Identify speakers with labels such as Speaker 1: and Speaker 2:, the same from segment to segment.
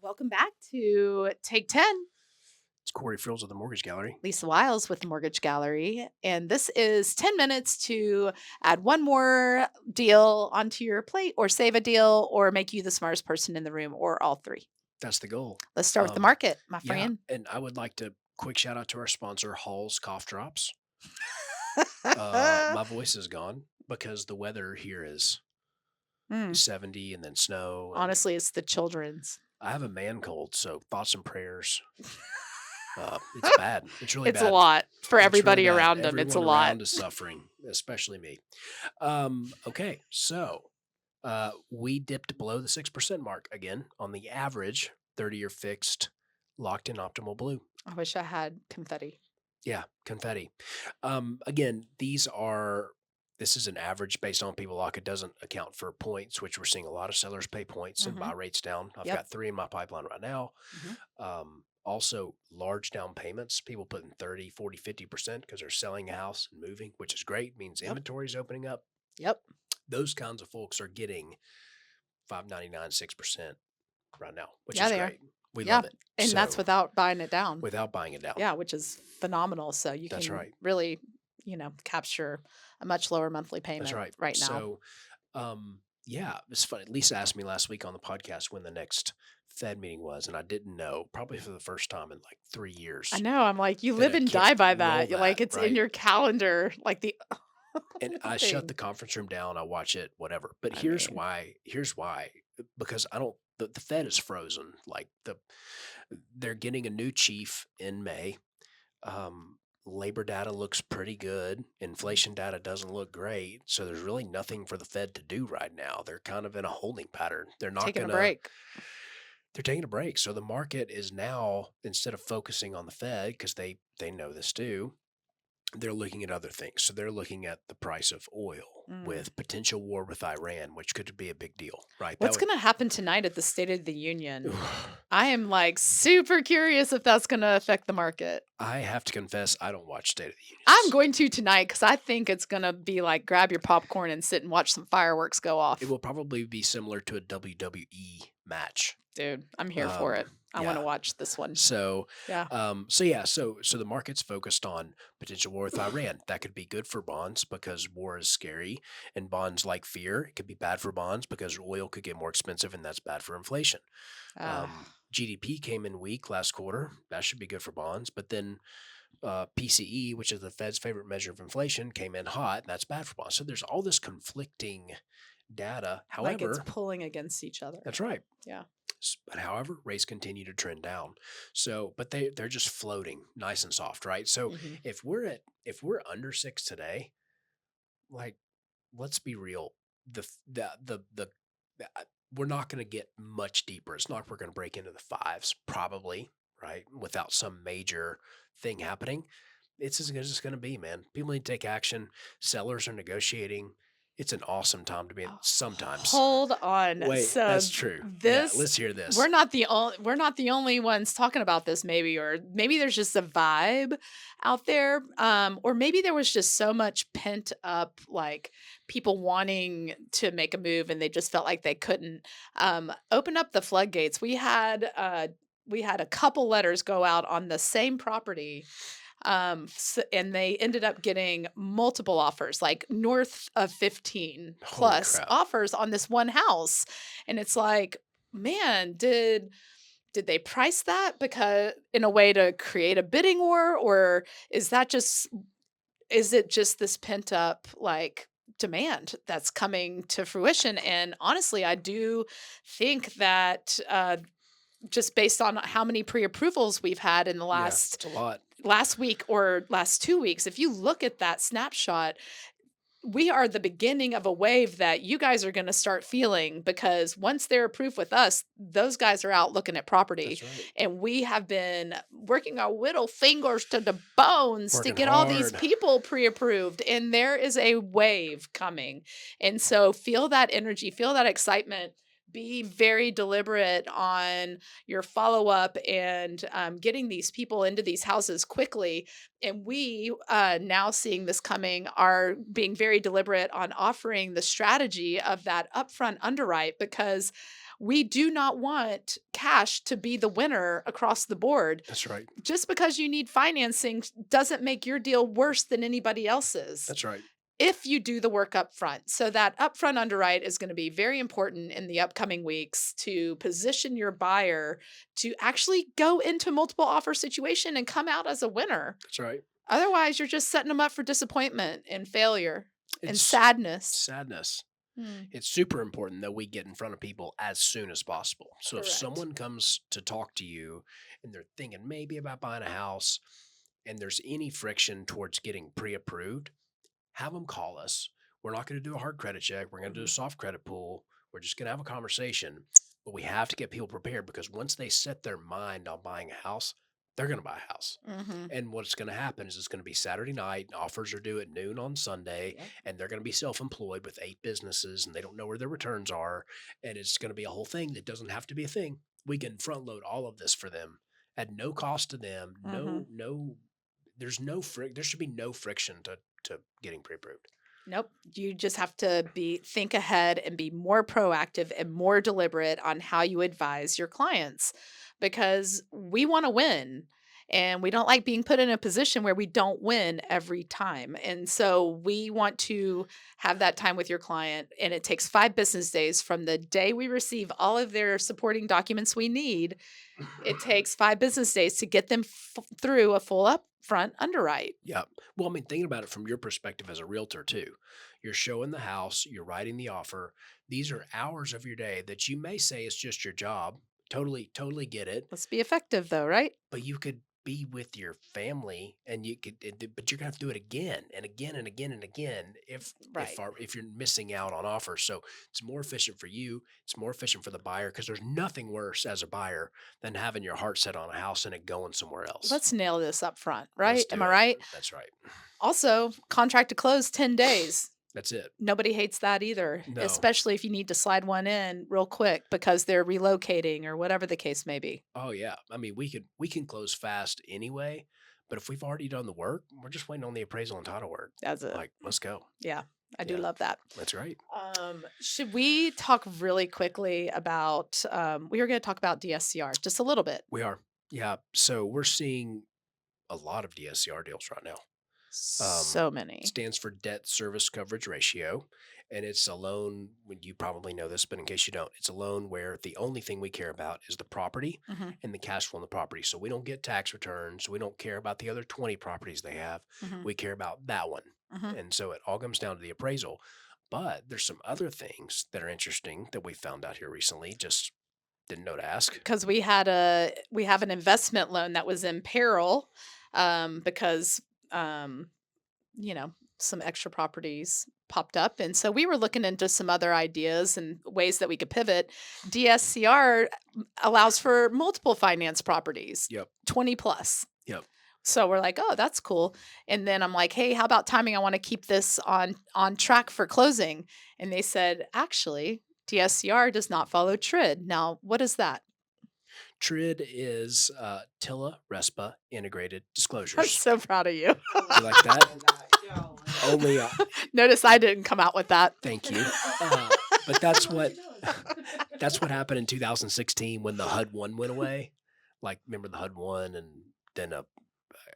Speaker 1: Welcome back to Take 10.
Speaker 2: It's Corey Frills of the Mortgage Gallery.
Speaker 1: Lisa Wiles with the Mortgage Gallery. And this is 10 minutes to add one more deal onto your plate or save a deal or make you the smartest person in the room or all three.
Speaker 2: That's the goal.
Speaker 1: Let's start with the market, my
Speaker 2: Yeah,
Speaker 1: friend.
Speaker 2: and I would like to quick shout out to our sponsor, Hall's Cough Drops. My voice is gone because the weather here is
Speaker 1: Mm,
Speaker 2: 70 and then snow, and
Speaker 1: honestly, it's the children's.
Speaker 2: I have a man cold, so thoughts and prayers. It's bad. It's really
Speaker 1: It's a
Speaker 2: bad.
Speaker 1: lot for
Speaker 2: It's really
Speaker 1: everybody
Speaker 2: bad.
Speaker 1: around them. It's a
Speaker 2: Everyone
Speaker 1: lot.
Speaker 2: around is suffering, especially me. Okay, so we dipped below the 6% mark again on the average 30-year fixed locked in optimal blue.
Speaker 1: I wish I had confetti.
Speaker 2: Yeah, confetti. Again, this is an average based on people lock. It doesn't account for points, which we're seeing a lot of sellers pay points and
Speaker 1: Hmm.
Speaker 2: buy rates down. I've
Speaker 1: Yep.
Speaker 2: got 3 in my pipeline right now.
Speaker 1: Hmm.
Speaker 2: Also large down payments, people putting 30, 40, 50% because they're selling a house and moving, which is great, means
Speaker 1: Yep.
Speaker 2: inventory is opening up.
Speaker 1: Yep.
Speaker 2: Those kinds of folks are getting 5.99, 6% right now, which
Speaker 1: Yeah,
Speaker 2: is
Speaker 1: they are.
Speaker 2: great. We
Speaker 1: Yeah.
Speaker 2: love it.
Speaker 1: And that's
Speaker 2: So
Speaker 1: without buying it down.
Speaker 2: without buying it down.
Speaker 1: Yeah, which is phenomenal. So you
Speaker 2: That's
Speaker 1: can
Speaker 2: right.
Speaker 1: really, capture a much lower monthly
Speaker 2: That's
Speaker 1: payment
Speaker 2: right.
Speaker 1: right now.
Speaker 2: So yeah, it's funny. Lisa asked me last week on the podcast when the next Fed meeting was, and I didn't know, probably for the first time in like 3 years,
Speaker 1: I know. I'm like, you
Speaker 2: that
Speaker 1: live
Speaker 2: I
Speaker 1: and
Speaker 2: can't
Speaker 1: die by
Speaker 2: roll
Speaker 1: that. You're like,
Speaker 2: that,
Speaker 1: it's in
Speaker 2: right?
Speaker 1: your calendar, like the
Speaker 2: And I shut the
Speaker 1: thing.
Speaker 2: conference room down, I watch it, whatever. But
Speaker 1: I
Speaker 2: here's
Speaker 1: mean,
Speaker 2: why. Here's why. Because I don't the Fed is frozen. Like they're getting a new chief in May. Um, labor data looks pretty good. Inflation data doesn't look great. So there's really nothing for the Fed to do right now. They're kind of in a holding pattern.
Speaker 1: taking a break.
Speaker 2: They're taking a break. So the market is now, instead of focusing on the Fed, because they know this too, they're looking at other things. So they're looking at the price of oil
Speaker 1: Mm.
Speaker 2: with potential war with Iran, which could be a big deal, right? That
Speaker 1: What's
Speaker 2: would
Speaker 1: going to happen tonight at the State of the Union? I am like super curious if that's going to affect the market.
Speaker 2: I have to confess, I don't watch State of the
Speaker 1: I'm
Speaker 2: Unions.
Speaker 1: going to tonight because I think it's going to be like grab your popcorn and sit and watch some fireworks go
Speaker 2: It
Speaker 1: off.
Speaker 2: will probably be similar to a WWE match.
Speaker 1: Dude, I'm here for
Speaker 2: Um,
Speaker 1: it. I want
Speaker 2: yeah.
Speaker 1: to watch this one.
Speaker 2: So,
Speaker 1: Yeah.
Speaker 2: so the market's focused on potential war with Iran. That could be good for bonds because war is scary, and bonds like fear. It could be bad for bonds because oil could get more expensive, and that's bad for inflation.
Speaker 1: Uh,
Speaker 2: GDP came in weak last quarter. That should be good for bonds. But then PCE, which is the Fed's favorite measure of inflation, came in hot, and that's bad for bonds. So there's all this conflicting data.
Speaker 1: like it's
Speaker 2: However,
Speaker 1: pulling against each other.
Speaker 2: that's right.
Speaker 1: Yeah.
Speaker 2: But however, rates continue to trend down. So, but they're just floating nice and soft, right? So
Speaker 1: Mhm.
Speaker 2: if we're under 6 today, like let's be real, the we're not going to get much deeper. It's not like we're going to break into the fives, probably, right? Without some major thing happening. It's as good as it's going to be, man. People need to take action. Sellers are negotiating. It's an awesome time to be in
Speaker 1: Oh,
Speaker 2: sometimes.
Speaker 1: hold on.
Speaker 2: Wait,
Speaker 1: So
Speaker 2: that's true. Yeah,
Speaker 1: this
Speaker 2: let's hear this.
Speaker 1: we're not the only ones talking about this maybe, or maybe there's just a vibe out there, or maybe there was just so much pent up, like people wanting to make a move and they just felt like they couldn't open up the floodgates. We had a couple letters go out on the same property, and they ended up getting multiple offers, like north of 15
Speaker 2: Holy
Speaker 1: plus
Speaker 2: crap.
Speaker 1: offers on this one house. And it's like, man, did they price that because in a way to create a bidding war, or is it just this pent up like demand that's coming to fruition? And honestly, I do think that just based on how many pre-approvals we've had in the
Speaker 2: Yeah,
Speaker 1: last
Speaker 2: it's a lot.
Speaker 1: last week or last 2 weeks, if you look at that snapshot, we are the beginning of a wave that you guys are gonna start feeling, because once they're approved with us, those guys are out looking at property,
Speaker 2: That's right.
Speaker 1: and we have been working our little fingers to the bones to
Speaker 2: Working
Speaker 1: get all these
Speaker 2: hard.
Speaker 1: people pre-approved, and there is a wave coming. And so feel that energy, feel that excitement. Be very deliberate on your follow-up and, getting these people into these houses quickly. And we, now seeing this coming, are being very deliberate on offering the strategy of that upfront underwrite, because We do not want cash to be the winner across the board.
Speaker 2: That's right.
Speaker 1: Just because you need financing doesn't make your deal worse than anybody else's
Speaker 2: That's right.
Speaker 1: if you do the work up front. So that upfront underwrite is going to be very important in the upcoming weeks to position your buyer to actually go into multiple offer situation and come out as a winner.
Speaker 2: That's right.
Speaker 1: Otherwise, you're just setting them up for disappointment and failure and
Speaker 2: It's
Speaker 1: sadness.
Speaker 2: sadness.
Speaker 1: Hmm,
Speaker 2: It's super important that we get in front of people as soon as possible. So if
Speaker 1: correct.
Speaker 2: someone comes to talk to you and they're thinking maybe about buying a house and there's any friction towards getting pre-approved, have them call us. We're not going to do a hard credit check. We're going to do a
Speaker 1: Mhm,
Speaker 2: soft credit pull. We're just going to have a conversation. But we have to get people prepared because once they set their mind on buying a house, they're going to buy a house.
Speaker 1: mhm.
Speaker 2: And what's going to happen is it's going to be Saturday night. Offers are due at noon on Sunday,
Speaker 1: Yep.
Speaker 2: and they're going to be self employed with 8 businesses and they don't know where their returns are. And it's going to be a whole thing that doesn't have to be a thing. We can front load all of this for them at no cost to them.
Speaker 1: Mhm.
Speaker 2: There's there should be no friction to getting pre-approved.
Speaker 1: Nope. You just have to think ahead and be more proactive and more deliberate on how you advise your clients because we want to win and we don't like being put in a position where we don't win every time. And so we want to have that time with your client and it takes 5 business days from the day we receive all of their supporting documents we need. It takes 5 business days to get them through a full upfront underwrite.
Speaker 2: Yeah. Well, I mean, thinking about it from your perspective as a realtor too, you're showing the house, you're writing the offer. These are hours of your day that you may say is just your job. Totally, totally get it.
Speaker 1: Let's be effective though, right?
Speaker 2: But you could be with your family and but you're gonna have to do it again and again and again and again
Speaker 1: Right.
Speaker 2: if you're missing out on offers. So it's more efficient for you. It's more efficient for the buyer because there's nothing worse as a buyer than having your heart set on a house and it going somewhere else.
Speaker 1: Let's nail this up front,
Speaker 2: Let's
Speaker 1: right? Am
Speaker 2: do
Speaker 1: I
Speaker 2: it.
Speaker 1: right?
Speaker 2: That's right.
Speaker 1: Also, contract to close 10 days.
Speaker 2: That's it.
Speaker 1: Nobody hates that either,
Speaker 2: No.
Speaker 1: especially if you need to slide one in real quick because they're relocating or whatever the case may be.
Speaker 2: Oh yeah. I mean, we can close fast anyway, but if we've already done the work, we're just waiting on the appraisal and title work.
Speaker 1: That's it.
Speaker 2: Like, let's go.
Speaker 1: Yeah, I do
Speaker 2: Yeah,
Speaker 1: love that.
Speaker 2: that's right.
Speaker 1: Should we talk really quickly about? We are going to talk about DSCR just a little bit.
Speaker 2: We are. Yeah. So we're seeing a lot of DSCR deals right now.
Speaker 1: So many.
Speaker 2: Stands for debt service coverage ratio. And it's a loan, when you probably know this, but in case you don't, it's a loan where the only thing we care about is the property
Speaker 1: Hmm.
Speaker 2: and the cash flow on the property. So we don't get tax returns. We don't care about the other 20 properties they have.
Speaker 1: Hmm.
Speaker 2: We care about that one.
Speaker 1: Hmm.
Speaker 2: And so it all comes down to the appraisal. But there's some other things that are interesting that we found out here recently. Just didn't know to ask.
Speaker 1: Because we have an investment loan that was in peril because um, you know, some extra properties popped up. And so we were looking into some other ideas and ways that we could pivot. DSCR allows for multiple finance properties,
Speaker 2: Yep.
Speaker 1: 20 plus.
Speaker 2: Yep.
Speaker 1: So we're like, oh, that's cool. And then I'm like, hey, how about timing? I want to keep this on track for closing. And they said, actually, DSCR does not follow TRID. Now, what is that?
Speaker 2: TRID is TILA RESPA integrated
Speaker 1: I'm
Speaker 2: disclosures.
Speaker 1: so proud of you.
Speaker 2: You like that? Only
Speaker 1: Notice I didn't come out with that.
Speaker 2: thank you. But that's what that's what happened in 2016 when the HUD one went away. Like, remember the HUD one, and then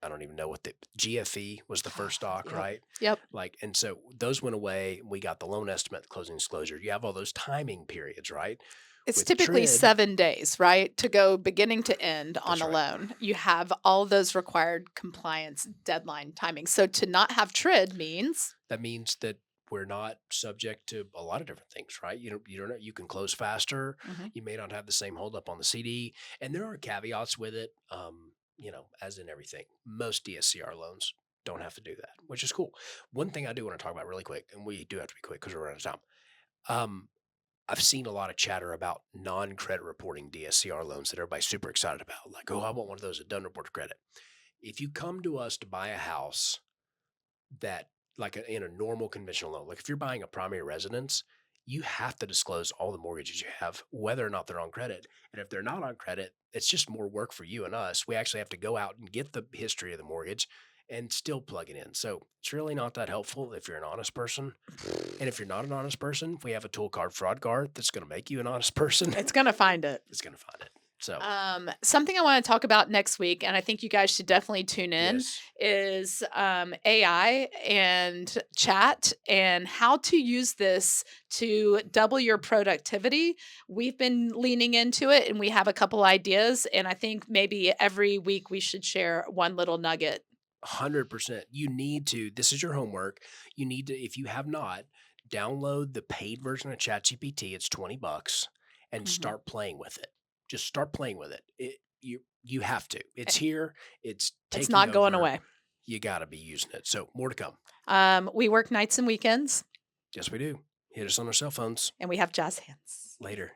Speaker 2: I don't even know what the GFE was the first stock,
Speaker 1: Yep.
Speaker 2: right?
Speaker 1: Yep.
Speaker 2: Like, and so those went away. We got the loan estimate, the closing disclosure. You have all those timing periods, right?
Speaker 1: It's
Speaker 2: With
Speaker 1: typically
Speaker 2: TRID,
Speaker 1: 7 days, right, to go beginning to end on
Speaker 2: that's
Speaker 1: a
Speaker 2: right.
Speaker 1: loan. You have all those required compliance deadline timing. So to not have TRID means
Speaker 2: That means that we're not subject to a lot of different things, right? You can close faster.
Speaker 1: Mhm,
Speaker 2: You may not have the same holdup on the CD, and there are caveats with it. As in everything, most DSCR loans don't have to do that, which is cool. One thing I do want to talk about really quick, and we do have to be quick because we're running out of time. I've seen a lot of chatter about non-credit reporting DSCR loans that everybody's super excited about. Like, oh, I want one of those that doesn't report credit. If you come to us to buy a house that like in a normal conventional loan, like if you're buying a primary residence, you have to disclose all the mortgages you have, whether or not they're on credit. And if they're not on credit, it's just more work for you and us. We actually have to go out and get the history of the mortgage and still plug it in. So it's really not that helpful if you're an honest person. And if you're not an honest person, we have a tool called Fraud Guard that's going to make you an honest person.
Speaker 1: It's gonna find it.
Speaker 2: It's going to find it. So,
Speaker 1: Something I want to talk about next week, and I think you guys should definitely tune in,
Speaker 2: yes,
Speaker 1: is AI and chat and how to use this to double your productivity. We've been leaning into it and we have a couple ideas. And I think maybe every week we should share one little nugget.
Speaker 2: 100%. You need to, this is your homework. You need to, if you have not, download the paid version of ChatGPT. It's $20 and
Speaker 1: Mhm.
Speaker 2: start playing with it. Just start playing with it. You have to.
Speaker 1: Eh,
Speaker 2: It's here. It's
Speaker 1: It's
Speaker 2: taking
Speaker 1: not going
Speaker 2: over.
Speaker 1: away.
Speaker 2: You got to be using it. So more to come.
Speaker 1: We work nights and weekends,
Speaker 2: Yes, we do. Hit us on our cell phones
Speaker 1: and we have jazz hands.
Speaker 2: later.